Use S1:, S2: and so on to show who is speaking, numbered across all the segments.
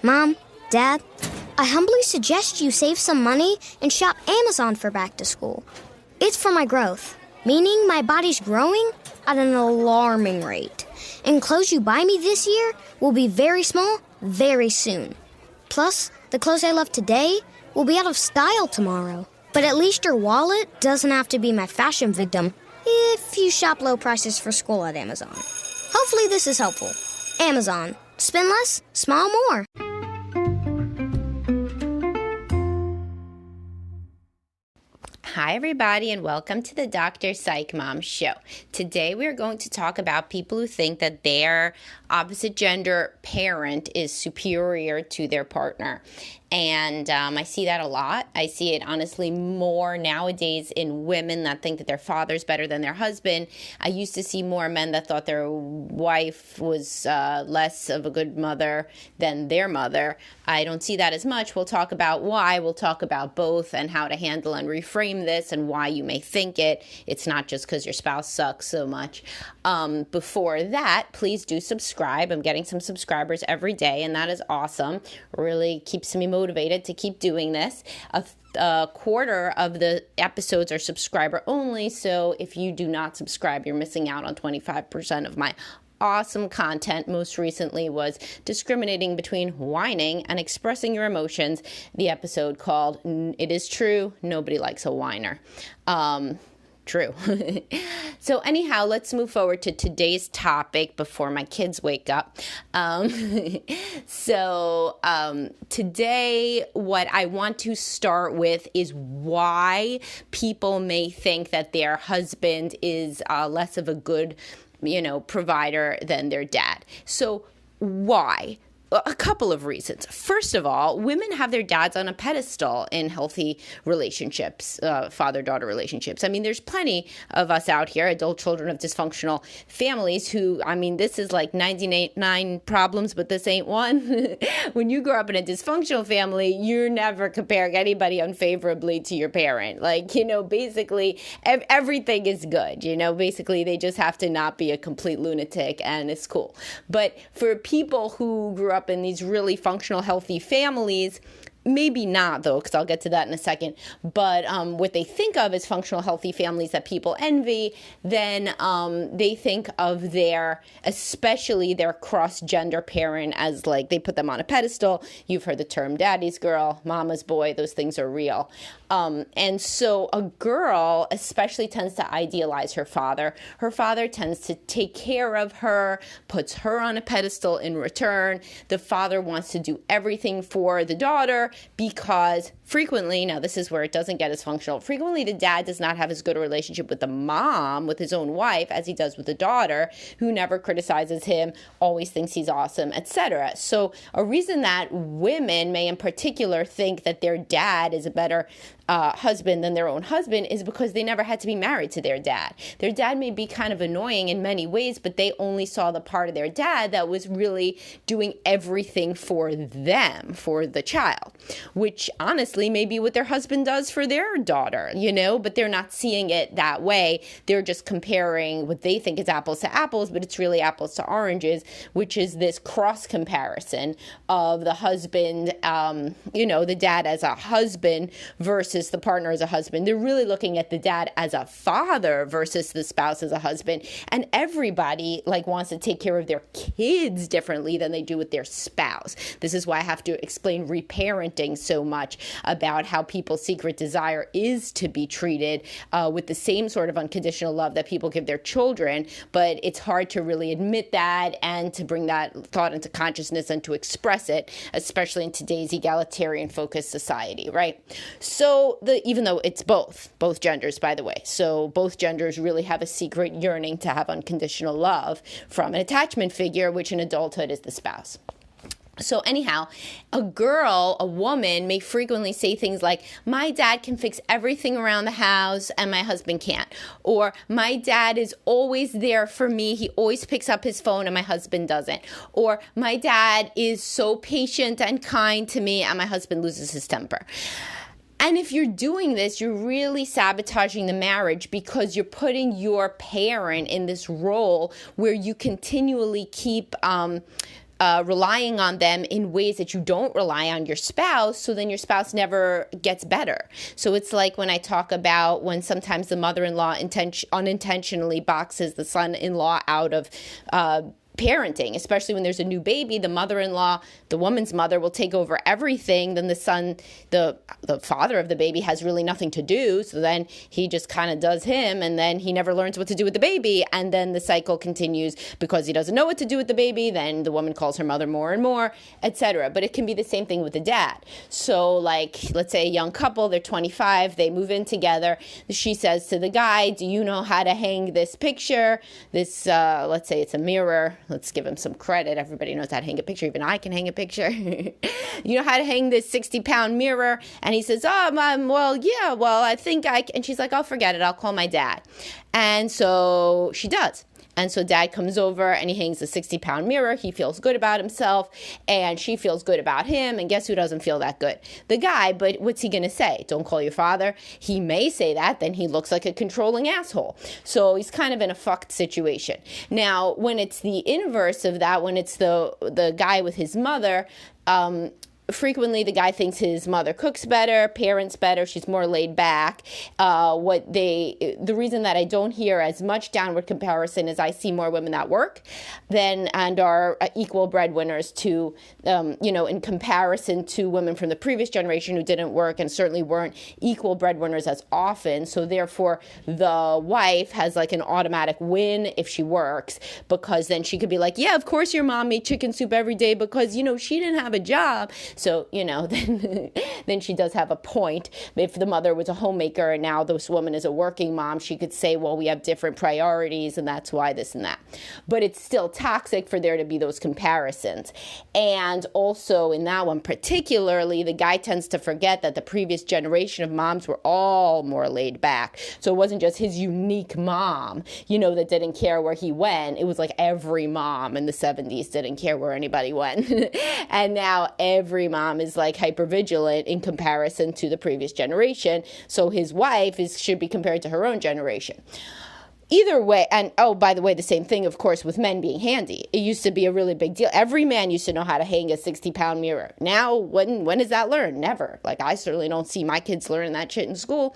S1: Mom, Dad, I humbly suggest you save some money and shop Amazon for back to school. It's for my growth, meaning my body's growing at an alarming rate. And clothes you buy me this year will be very small very soon. Plus, the clothes I love today will be out of style tomorrow. But at least your wallet doesn't have to be my fashion victim if you shop low prices for school at Amazon. Hopefully this is helpful. Amazon. Spend less, smile more.
S2: Hi, everybody, and welcome to the Dr. Psych Mom Show. Today, we're going to talk about people who think that their opposite gender parent is superior to their partner. And I see that a lot. I see it honestly more nowadays in women that think that their father's better than their husband. I used to see more men that thought their wife was less of a good mother than their mother. I don't see that as much. We'll talk about why. We'll talk about both and how to handle and reframe this and why you may think it. It's not just because your spouse sucks so much. Before that, please do subscribe. I'm getting some subscribers every day, and that is awesome. Really keeps me motivated to keep doing this. A quarter of the episodes are subscriber only, so if you do not subscribe, you're missing out on 25% of my awesome content. Most recently was discriminating between whining and expressing your emotions, the episode called It Is True, Nobody Likes a Whiner. True. So anyhow, let's move forward to today's topic before my kids wake up. Today, what I want to start with is why people may think that their husband is less of a good, provider than their dad. So why? A couple of reasons. First of all, women have their dads on a pedestal in healthy relationships, father-daughter relationships. I mean, there's plenty of us out here, adult children of dysfunctional families who, this is like 99 problems, but this ain't one. When you grow up in a dysfunctional family, you're never comparing anybody unfavorably to your parent. Basically, everything is good. Basically, they just have to not be a complete lunatic and it's cool. But for people who grew up in these really functional, healthy families, maybe not, though, because I'll get to that in a second. But what they think of as functional, healthy families that people envy, then they think of especially their cross-gender parent as they put them on a pedestal. You've heard the term daddy's girl, mama's boy. Those things are real. And so a girl especially tends to idealize her father. Her father tends to take care of her, puts her on a pedestal in return. The father wants to do everything for the daughter because frequently, now this is where it doesn't get as functional, frequently the dad does not have as good a relationship with the mom, with his own wife, as he does with the daughter, who never criticizes him, always thinks he's awesome, etc. So a reason that women may in particular think that their dad is a better husband than their own husband is because they never had to be married to their dad. Their dad may be kind of annoying in many ways, but they only saw the part of their dad that was really doing everything for them, for the child, which honestly may be what their husband does for their daughter, but they're not seeing it that way. They're just comparing what they think is apples to apples, but it's really apples to oranges, which is this cross comparison of the husband, the dad as a husband versus the partner as a husband. They're really looking at the dad as a father versus the spouse as a husband. And everybody wants to take care of their kids differently than they do with their spouse. This is why I have to explain reparenting so much about how people's secret desire is to be treated with the same sort of unconditional love that people give their children. But it's hard to really admit that and to bring that thought into consciousness and to express it, especially in today's egalitarian focused society, right? So even though it's both genders, by the way. So both genders really have a secret yearning to have unconditional love from an attachment figure, which in adulthood is the spouse. So anyhow, a woman may frequently say things like, my dad can fix everything around the house and my husband can't. Or my dad is always there for me. He always picks up his phone and my husband doesn't. Or my dad is so patient and kind to me and my husband loses his temper. And if you're doing this, you're really sabotaging the marriage because you're putting your parent in this role where you continually keep relying on them in ways that you don't rely on your spouse, so then your spouse never gets better. So it's like when I talk about when sometimes the mother-in-law unintentionally boxes the son-in-law out of parenting, especially when there's a new baby. The mother-in-law, the woman's mother, will take over everything. Then the son, the father of the baby, has really nothing to do. So then he just kind of does him, and then he never learns what to do with the baby. And then the cycle continues because he doesn't know what to do with the baby. Then the woman calls her mother more and more, etc. But it can be the same thing with the dad. So like, let's say a young couple, they're 25, they move in together. She says to the guy, do you know how to hang this picture? This, let's say it's a mirror. Let's give him some credit. Everybody knows how to hang a picture. Even I can hang a picture. You know how to hang this 60-pound mirror? And he says, I think I can. And she's like, oh, forget it. I'll call my dad. And so she does. And so dad comes over and he hangs a 60-pound mirror. He feels good about himself and she feels good about him. And guess who doesn't feel that good? The guy. But what's he going to say? Don't call your father. He may say that. Then he looks like a controlling asshole. So he's kind of in a fucked situation. Now, when it's the inverse of that, when it's the guy with his mother, frequently the guy thinks his mother cooks better, parents better, she's more laid back. The reason that I don't hear as much downward comparison is I see more women that work and are equal breadwinners to, in comparison to women from the previous generation who didn't work and certainly weren't equal breadwinners as often. So therefore the wife has like an automatic win if she works, because then she could be like, yeah, of course your mom made chicken soup every day because, she didn't have a job. So, then she does have a point. If the mother was a homemaker and now this woman is a working mom, she could say, well, we have different priorities and that's why this and that. But it's still toxic for there to be those comparisons. And also in that one particularly, the guy tends to forget that the previous generation of moms were all more laid back. So it wasn't just his unique mom, that didn't care where he went. It was like every mom in the 70s didn't care where anybody went. And now every mom is like hypervigilant in comparison to the previous generation. So his wife should be compared to her own generation. Either way, and by the way, the same thing, of course, with men being handy. It used to be a really big deal. Every man used to know how to hang a 60-pound mirror. Now, when is that learned? Never. Like, I certainly don't see my kids learning that shit in school,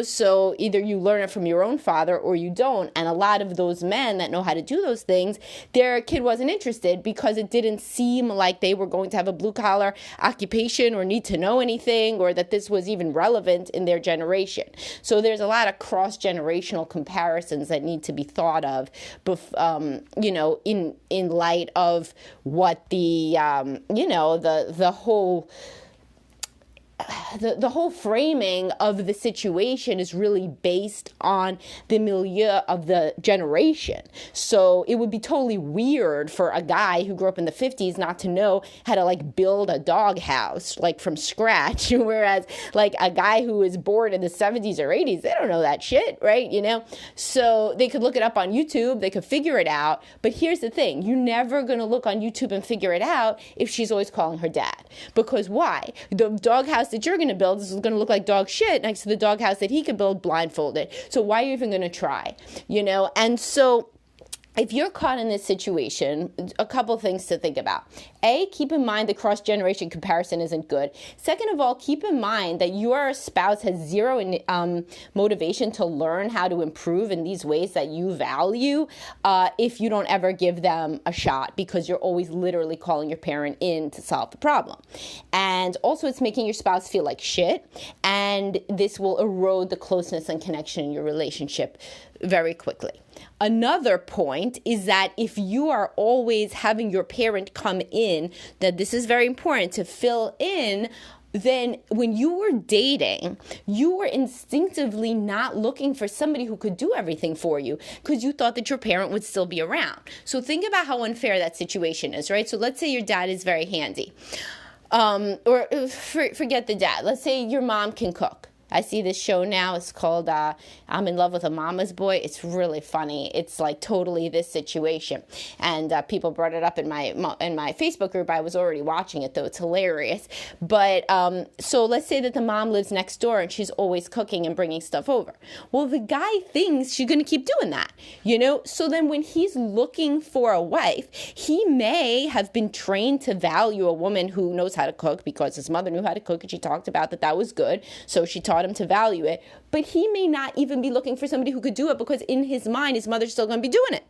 S2: so either you learn it from your own father or you don't. And a lot of those men that know how to do those things, their kid wasn't interested because it didn't seem like they were going to have a blue-collar occupation or need to know anything, or that this was even relevant in their generation. So there's a lot of cross-generational comparisons that need to be thought of, in light of what the whole framing of the situation is really based on the milieu of the generation. So it would be totally weird for a guy who grew up in the 50s not to know how to build a doghouse from scratch, whereas a guy who was born in the 70s or 80s, they don't know that shit, right? So they could look it up on YouTube, they could figure it out. But here's the thing, you're never going to look on YouTube and figure it out if she's always calling her dad. Because why? The doghouse that you're going to build is going to look like dog shit next to the doghouse that he could build blindfolded. So why are you even going to try? And so if you're caught in this situation, a couple things to think about. A, keep in mind the cross-generation comparison isn't good. Second of all, keep in mind that your spouse has zero motivation to learn how to improve in these ways that you value if you don't ever give them a shot, because you're always literally calling your parent in to solve the problem. And also it's making your spouse feel like shit, and this will erode the closeness and connection in your relationship very quickly. Another point is that if you are always having your parent come in, that this is very important to fill in, then when you were dating, you were instinctively not looking for somebody who could do everything for you because you thought that your parent would still be around. So think about how unfair that situation is, right? So let's say your dad is very handy. Forget the dad. Let's say your mom can cook. I see this show now. It's called I'm in Love with a Mama's Boy. It's really funny. It's like totally this situation. And people brought it up in my Facebook group. I was already watching it, though. It's hilarious. But so let's say that the mom lives next door and she's always cooking and bringing stuff over. Well, the guy thinks she's going to keep doing that, So then when he's looking for a wife, he may have been trained to value a woman who knows how to cook because his mother knew how to cook and she talked about that was good. So she taught him to value it. But he may not even be looking for somebody who could do it because in his mind, his mother's still going to be doing it.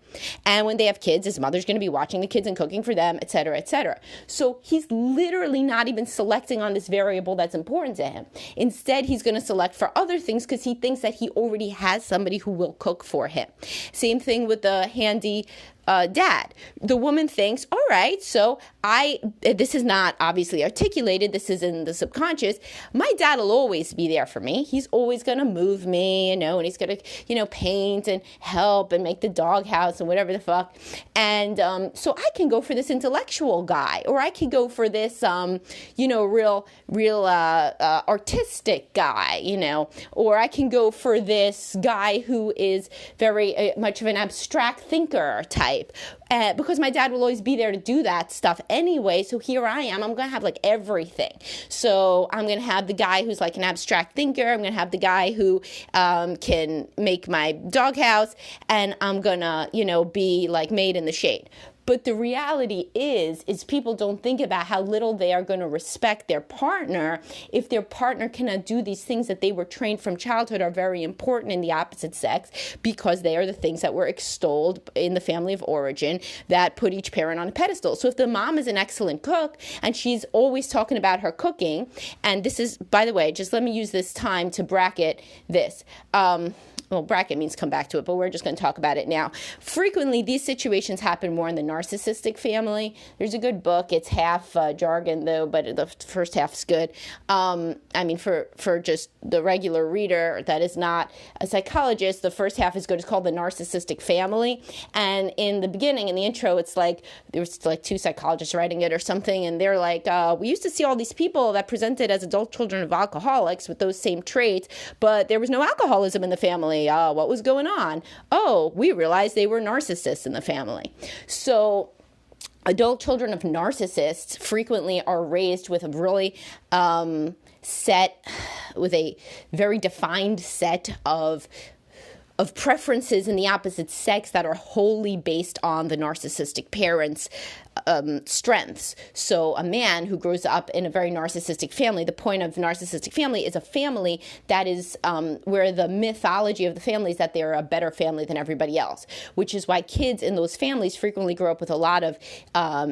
S2: And when they have kids, his mother's going to be watching the kids and cooking for them, et cetera, et cetera. So he's literally not even selecting on this variable that's important to him. Instead, he's going to select for other things because he thinks that he already has somebody who will cook for him. Same thing with the handy dad. The woman thinks, all right, so this is not obviously articulated, this is in the subconscious, my dad will always be there for me. He's always going to move me, and he's going to, paint and help and make the doghouse and whatever the fuck. And so I can go for this intellectual guy, or I can go for this, real artistic guy, or I can go for this guy who is very much of an abstract thinker type. Because my dad will always be there to do that stuff anyway. So here I am. I'm going to have like everything. So I'm going to have the guy who's like an abstract thinker. I'm going to have the guy who can make my doghouse. And I'm going to, be like made in the shade. But the reality is people don't think about how little they are going to respect their partner if their partner cannot do these things that they were trained from childhood are very important in the opposite sex, because they are the things that were extolled in the family of origin that put each parent on a pedestal. So if the mom is an excellent cook and she's always talking about her cooking, and this is, by the way, just let me use this time to bracket this. Bracket means come back to it, but we're just going to talk about it now. Frequently, these situations happen more in the narcissistic family. There's a good book. It's half jargon, though, but the first half is good. For just the regular reader that is not a psychologist, the first half is good. It's called The Narcissistic Family. And in the beginning, in the intro, it's like there was like two psychologists writing it or something, and they're like, we used to see all these people that presented as adult children of alcoholics with those same traits, but there was no alcoholism in the family. What was going on? Oh, we realized they were narcissists in the family. So adult children of narcissists frequently are raised with a really with a very defined set of preferences in the opposite sex that are wholly based on the narcissistic parents' strengths. So a man who grows up in a very narcissistic family, the point of narcissistic family is a family that is where the mythology of the family is that they're a better family than everybody else, which is why kids in those families frequently grow up with a lot of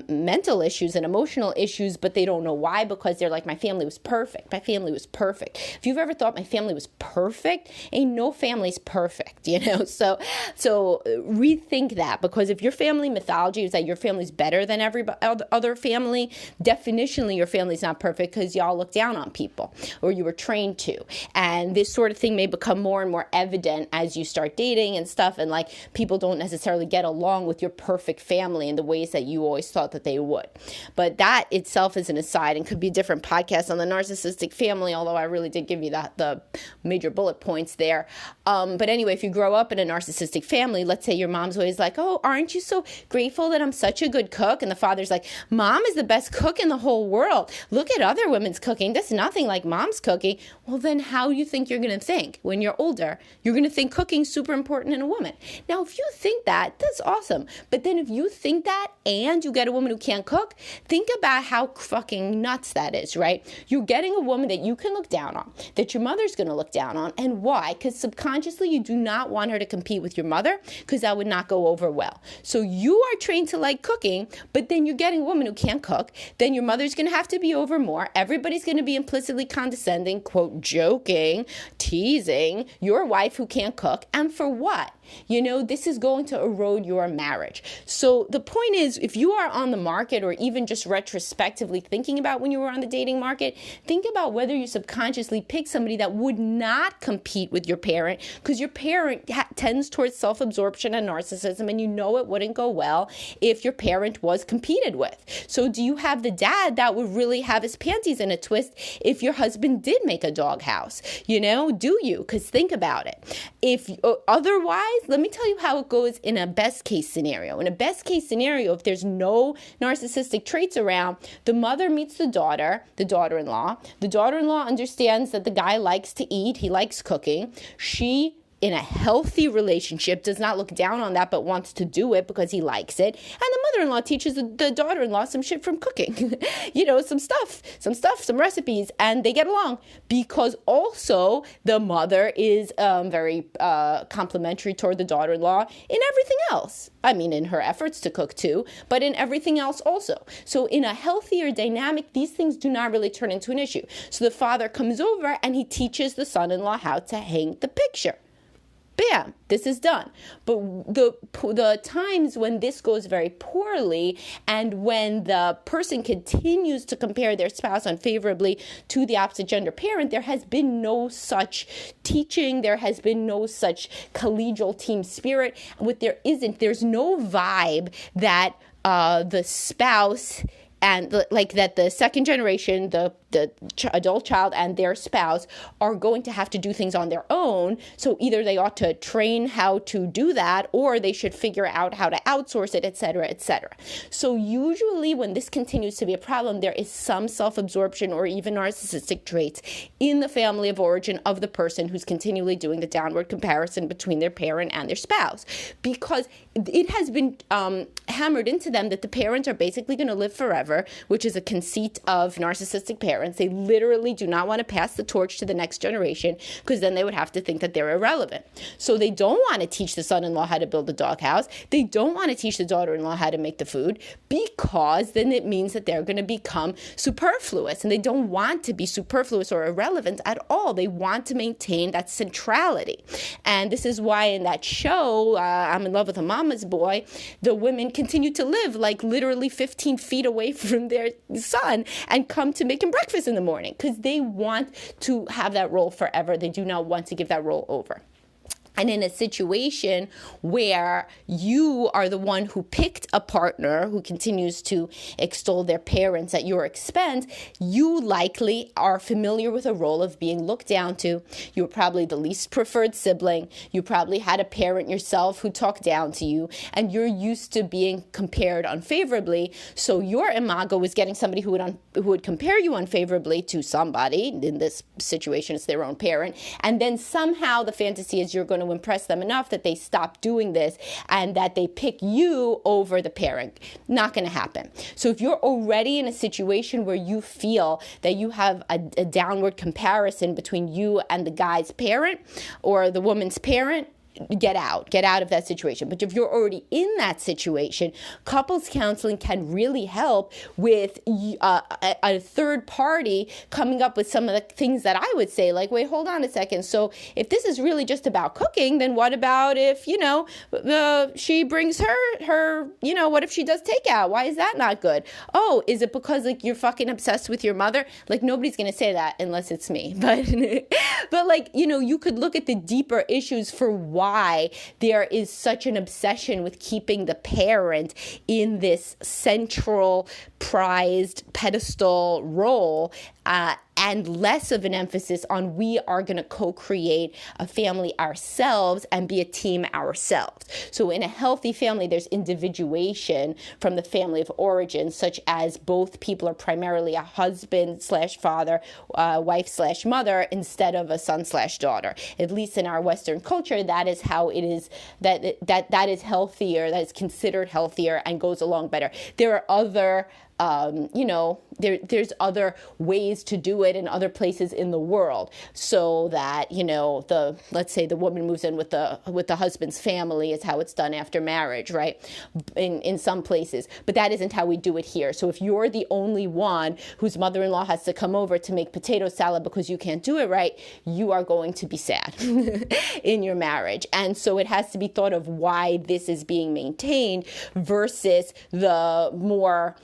S2: mental issues and emotional issues, but they don't know why, because they're like, my family was perfect. My family was perfect. If you've ever thought my family was perfect, ain't no family's perfect, So rethink that, because if your family mythology is that your family's better than every other family, definitionally your family's not perfect because y'all look down on people, or you were trained to. And this sort of thing may become more and more evident as you start dating and stuff, and like people don't necessarily get along with your perfect family in the ways that you always thought that they would. But that itself is an aside and could be a different podcast on the narcissistic family, although I really did give you the major bullet points there. But anyway, if you grow up in a narcissistic family, let's say your mom's always like, oh, aren't you so grateful that I'm such a good cook? And the father's like, mom is the best cook in the whole world. Look at other women's cooking. That's nothing like mom's cooking. Well, then how do you think you're going to think when you're older? You're going to think cooking's super important in a woman. Now, if you think that, that's awesome. But then if you think that and you get a woman who can't cook, think about how fucking nuts that is, right? You're getting a woman that you can look down on, that your mother's going to look down on. And why? Because subconsciously you do not want her to compete with your mother, because that would not go over well. So you are trained to like cooking, but then you're getting a woman who can't cook. Then your mother's going to have to be over more. Everybody's going to be implicitly condescending, quote, joking, teasing your wife who can't cook. And for what? This is going to erode your marriage. So the point is, if you are on the market, or even just retrospectively thinking about when you were on the dating market, think about whether you subconsciously pick somebody that would not compete with your parent, because your parent tends towards self-absorption and narcissism, and it wouldn't go well if your parent was competed with. So do you have the dad that would really have his panties in a twist if your husband did make a doghouse? Do you? Because think about it. If otherwise, let me tell you how it goes in a best case scenario. In a best case scenario, if there's no narcissistic traits around, the mother meets the daughter-in-law. The daughter-in-law understands that the guy likes to eat. He likes cooking. She, in a healthy relationship, does not look down on that, but wants to do it because he likes it. And the mother-in-law teaches the daughter-in-law some shit from cooking, some recipes, and they get along, because also the mother is very complimentary toward the daughter-in-law in everything else. I mean, in her efforts to cook too, but in everything else also. So in a healthier dynamic, these things do not really turn into an issue. So the father comes over and he teaches the son-in-law how to hang the picture. Bam, this is done. But the times when this goes very poorly, and when the person continues to compare their spouse unfavorably to the opposite gender parent, there has been no such teaching. There has been no such collegial team spirit. There's no vibe that the spouse and that the second generation, the adult child and their spouse, are going to have to do things on their own. So either they ought to train how to do that, or they should figure out how to outsource it, etc., etc. So usually when this continues to be a problem, there is some self-absorption or even narcissistic traits in the family of origin of the person who's continually doing the downward comparison between their parent and their spouse, because it has been hammered into them that the parents are basically going to live forever, which is a conceit of narcissistic parents. They literally do not want to pass the torch to the next generation, because then they would have to think that they're irrelevant. So they don't want to teach the son-in-law how to build a doghouse. They don't want to teach the daughter-in-law how to make the food, because then it means that they're going to become superfluous, and they don't want to be superfluous or irrelevant at all. They want to maintain that centrality. And this is why in that show, I'm in Love with a Mama's Boy, the women continue to live like literally 15 feet away from their son and come to make him breakfast in the morning, because they want to have that role forever. They do not want to give that role over. And in a situation where you are the one who picked a partner who continues to extol their parents at your expense, you likely are familiar with a role of being looked down to. You're probably the least preferred sibling. You probably had a parent yourself who talked down to you, and you're used to being compared unfavorably. So your imago is getting somebody who would compare you unfavorably to somebody. In this situation, it's their own parent. And then somehow the fantasy is you're going to impress them enough that they stop doing this and that they pick you over the parent. Not going to happen. So if you're already in a situation where you feel that you have a downward comparison between you and the guy's parent or the woman's parent, get out of that situation. But if you're already in that situation, couples counseling can really help with a third party coming up with some of the things that I would say, like, wait, hold on a second. So if this is really just about cooking, then what about if, she brings her, what if she does takeout? Why is that not good? Oh, is it because you're fucking obsessed with your mother? Nobody's going to say that unless it's me. But you could look at the deeper issues for why there is such an obsession with keeping the parent in this central prized pedestal role, and less of an emphasis on we are going to co-create a family ourselves and be a team ourselves. So in a healthy family, there's individuation from the family of origin, such as both people are primarily a husband/father, wife/mother, instead of a son/daughter. At least in our Western culture, that is how it is, that is healthier, that is considered healthier and goes along better. There are other there's other ways to do it in other places in the world, so that, let's say the woman moves in with the husband's family is how it's done after marriage, right? In some places, but that isn't how we do it here. So if you're the only one whose mother-in-law has to come over to make potato salad because you can't do it right, you are going to be sad in your marriage. And so it has to be thought of why this is being maintained versus the more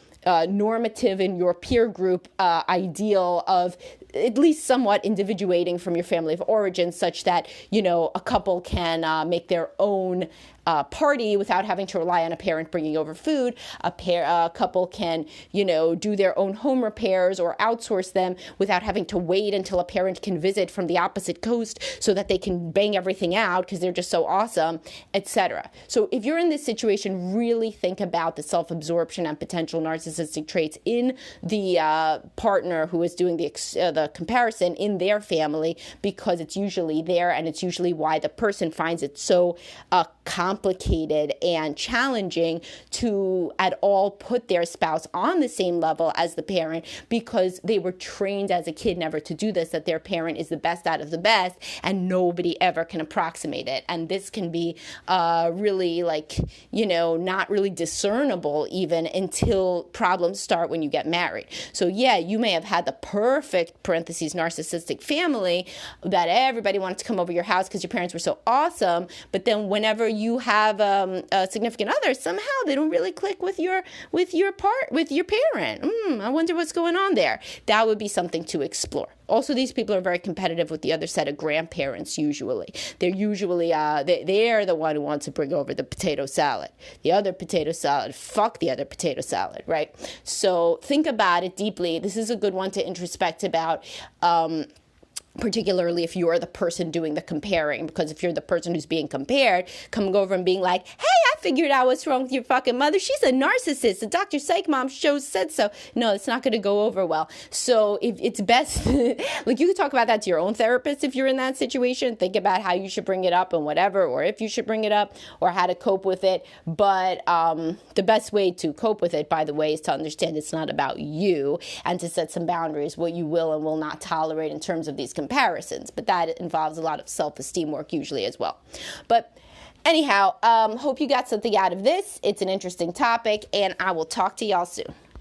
S2: normative in your peer group ideal of at least somewhat individuating from your family of origin, such that, a couple can make their own party without having to rely on a parent bringing over food. A couple can, do their own home repairs or outsource them without having to wait until a parent can visit from the opposite coast so that they can bang everything out because they're just so awesome, etc. So if you're in this situation, really think about the self-absorption and potential narcissistic traits in the partner who is doing the comparison in their family, because it's usually there, and it's usually why the person finds it so complicated and challenging to at all put their spouse on the same level as the parent, because they were trained as a kid never to do this, that their parent is the best out of the best and nobody ever can approximate it. And this can be really not really discernible even until problems start when you get married. So yeah, you may have had the perfect parentheses narcissistic family that everybody wanted to come over your house because your parents were so awesome, but then whenever you have a significant other, somehow they don't really click with your parent. I wonder what's going on there. That would be something to explore. Also, these people are very competitive with the other set of grandparents. Usually, they're usually they're the one who wants to bring over the potato salad. The other potato salad, fuck the other potato salad, right? So think about it deeply. This is a good one to introspect about. Particularly if you're the person doing the comparing, because if you're the person who's being compared, coming over and being like, hey, I figured out what's wrong with your fucking mother. She's a narcissist. The Dr. Psych Mom show said so. No, it's not going to go over well. So if it's best, like you could talk about that to your own therapist if you're in that situation. Think about how you should bring it up and whatever, or if you should bring it up or how to cope with it. But the best way to cope with it, by the way, is to understand it's not about you and to set some boundaries, what you will and will not tolerate in terms of these comparisons, but that involves a lot of self-esteem work usually as well. But anyhow, hope you got something out of this. It's an interesting topic, and I will talk to y'all soon.